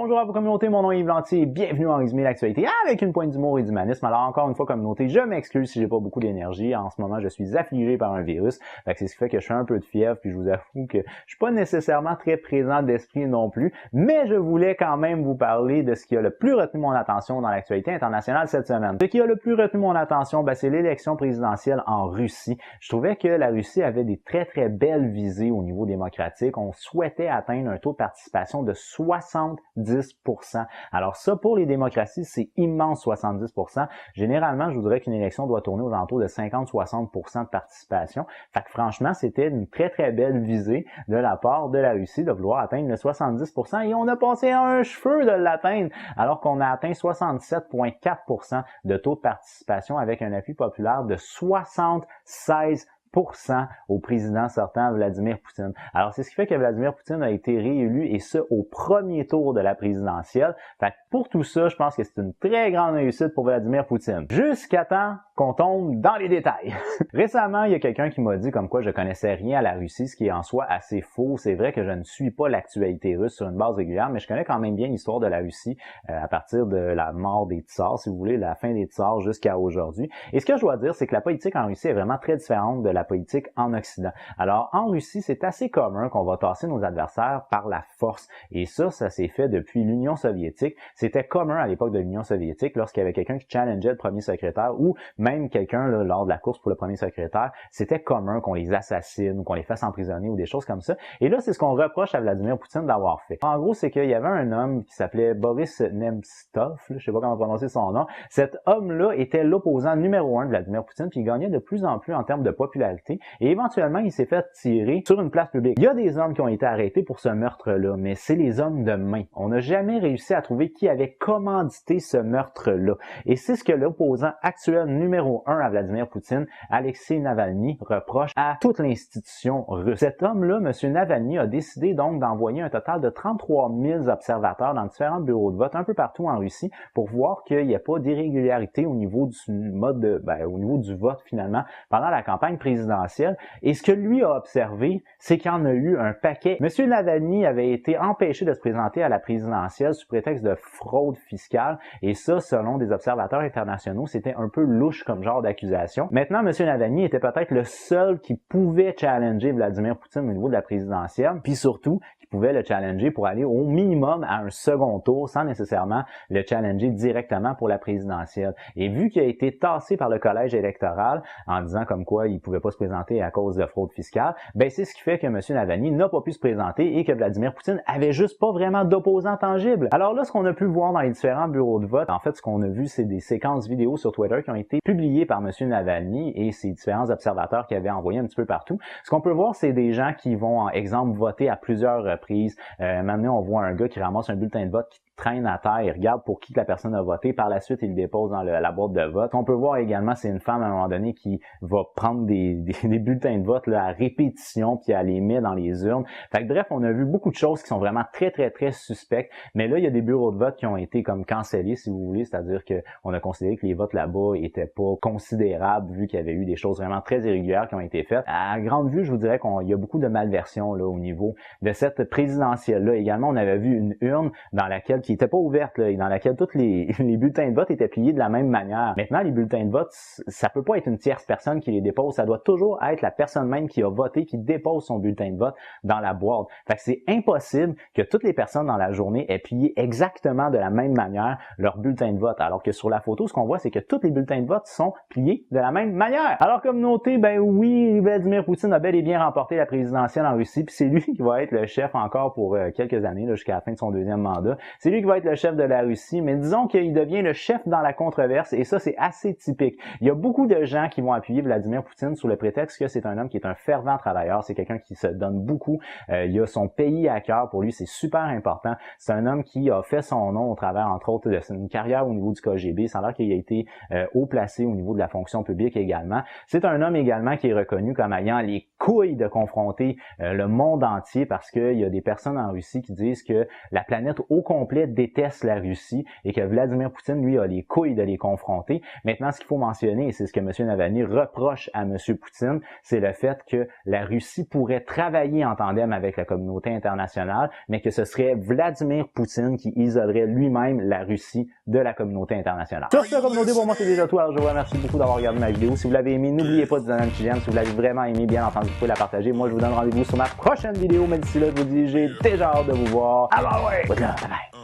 Bonjour à vous communauté, mon nom est Yves Lantier et bienvenue en résumé l'actualité avec une pointe d'humour et d'humanisme. Alors encore une fois communauté, je m'excuse si j'ai pas beaucoup d'énergie. En ce moment, je suis affligé par un virus. C'est ce qui fait que je suis un peu de fièvre puis je vous avoue que je suis pas nécessairement très présent d'esprit non plus. Mais je voulais quand même vous parler de ce qui a le plus retenu mon attention dans l'actualité internationale cette semaine. Ce qui a le plus retenu mon attention, c'est l'élection présidentielle en Russie. Je trouvais que la Russie avait des très belles visées au niveau démocratique. On souhaitait atteindre un taux de participation de 70%. Alors ça, pour les démocraties, c'est immense 70%. Généralement, je vous dirais qu'une élection doit tourner aux alentours de 50-60% de participation. Fait que franchement, c'était une très belle visée de la part de la Russie de vouloir atteindre le 70% et on a passé un cheveu de l'atteindre alors qu'on a atteint 67,4% de taux de participation avec un appui populaire de 76% au président sortant Vladimir Poutine. Alors, c'est ce qui fait que Vladimir Poutine a été réélu et ce, au premier tour de la présidentielle. Fait que pour tout ça, je pense que c'est une très grande réussite pour Vladimir Poutine. Jusqu'à temps qu'on tombe dans les détails. Récemment, il y a quelqu'un qui m'a dit comme quoi je connaissais rien à la Russie, ce qui est en soi assez faux. C'est vrai que je ne suis pas l'actualité russe sur une base régulière, mais je connais quand même bien l'histoire de la Russie à partir de la mort des tsars, si vous voulez, la fin des tsars jusqu'à aujourd'hui. Et ce que je dois dire, c'est que la politique en Russie est vraiment très différente de la politique en Occident. Alors, en Russie, c'est assez commun qu'on va tasser nos adversaires par la force. Et ça s'est fait depuis l'Union soviétique. C'était commun à l'époque de l'Union soviétique, lorsqu'il y avait quelqu'un qui challengeait le premier secrétaire ou même quelqu'un lors de la course pour le premier secrétaire, c'était commun qu'on les assassine ou qu'on les fasse emprisonner ou des choses comme ça. Et là, c'est ce qu'on reproche à Vladimir Poutine d'avoir fait. En gros, c'est qu'il y avait un homme qui s'appelait Boris Nemtsov, je sais pas comment prononcer son nom. Cet homme-là était l'opposant numéro 1 de Vladimir Poutine, puis il gagnait de plus en plus en termes de popularité. Et éventuellement, il s'est fait tirer sur une place publique. Il y a des hommes qui ont été arrêtés pour ce meurtre-là, mais c'est les hommes de main. On n'a jamais réussi à trouver qui avait commandité ce meurtre-là. Et c'est ce que l'opposant actuel numéro 1 à Vladimir Poutine, Alexei Navalny, reproche à toute l'institution russe. Cet homme-là, M. Navalny, a décidé donc d'envoyer un total de 33 000 observateurs dans différents bureaux de vote un peu partout en Russie pour voir qu'il n'y ait pas d'irrégularité au niveau du mode au niveau du vote finalement pendant la campagne présidentielle. Et ce que lui a observé, c'est qu'il y en a eu un paquet. M. Navalny avait été empêché de se présenter à la présidentielle sous prétexte de fraude fiscale et ça, selon des observateurs internationaux, c'était un peu louche comme genre d'accusation. Maintenant, M. Navalny était peut-être le seul qui pouvait challenger Vladimir Poutine au niveau de la présidentielle, puis surtout, qui pouvait le challenger pour aller au minimum à un second tour sans nécessairement le challenger directement pour la présidentielle. Et vu qu'il a été tassé par le collège électoral en disant comme quoi il pouvait pas se présenter à cause de fraude fiscale, c'est ce qui fait que M. Navalny n'a pas pu se présenter et que Vladimir Poutine avait juste pas vraiment d'opposant tangible. Alors là, ce qu'on a pu voir dans les différents bureaux de vote, en fait, ce qu'on a vu, c'est des séquences vidéo sur Twitter qui ont été publiées par M. Navalny et ses différents observateurs qui avaient envoyé un petit peu partout. Ce qu'on peut voir, c'est des gens qui vont, en exemple, voter à plusieurs reprises. Maintenant, on voit un gars qui ramasse un bulletin de vote qui traîne à terre, il regarde pour qui la personne a voté. Par la suite, il le dépose dans la boîte de vote. On peut voir également, c'est une femme à un moment donné qui va prendre des bulletins de vote là, à répétition puis elle les met dans les urnes. Fait que bref, on a vu beaucoup de choses qui sont vraiment très suspectes. Mais là, il y a des bureaux de vote qui ont été comme cancellés, si vous voulez. C'est-à-dire que on a considéré que les votes là-bas étaient pas considérables vu qu'il y avait eu des choses vraiment très irrégulières qui ont été faites. À grande vue, je vous dirais qu'il y a beaucoup de malversion là au niveau de cette présidentielle-là. Également, on avait vu une urne dans laquelle qui était pas ouverte là, et dans laquelle tous les bulletins de vote étaient pliés de la même manière. Maintenant, les bulletins de vote, ça peut pas être une tierce personne qui les dépose, ça doit toujours être la personne même qui a voté qui dépose son bulletin de vote dans la boîte. Fait que c'est impossible que toutes les personnes dans la journée aient plié exactement de la même manière leur bulletin de vote, alors que sur la photo, ce qu'on voit, c'est que tous les bulletins de vote sont pliés de la même manière. Alors comme noté, oui, Vladimir Poutine a bel et bien remporté la présidentielle en Russie, puis c'est lui qui va être le chef encore pour quelques années, jusqu'à la fin de son deuxième mandat. C'est lui qui va être le chef de la Russie, mais disons qu'il devient le chef dans la controverse, et ça, c'est assez typique. Il y a beaucoup de gens qui vont appuyer Vladimir Poutine sous le prétexte que c'est un homme qui est un fervent travailleur, c'est quelqu'un qui se donne beaucoup, il a son pays à cœur, pour lui, c'est super important. C'est un homme qui a fait son nom au travers, entre autres, de une carrière au niveau du KGB, sans l'air qu'il a été haut placé au niveau de la fonction publique également. C'est un homme également qui est reconnu comme ayant les couilles de confronter le monde entier, parce qu'il y a des personnes en Russie qui disent que la planète au complet Anglais détestent la Russie et que Vladimir Poutine, lui, a les couilles de les confronter. Maintenant, ce qu'il faut mentionner, et c'est ce que M. Navalny reproche à M. Poutine, c'est le fait que la Russie pourrait travailler en tandem avec la communauté internationale, mais que ce serait Vladimir Poutine qui isolerait lui-même la Russie de la communauté internationale. Sur ce, communauté, pour moi, c'est déjà tout. Alors, je vous remercie beaucoup d'avoir regardé ma vidéo. Si vous l'avez aimé, n'oubliez pas de donner un petit j'aime. Si vous l'avez vraiment aimé, bien entendu, vous pouvez la partager. Moi, je vous donne rendez-vous sur ma prochaine vidéo, mais d'ici là, je vous dis, j'ai déjà hâte de vous voir. Ah bah ouais! Bye bye!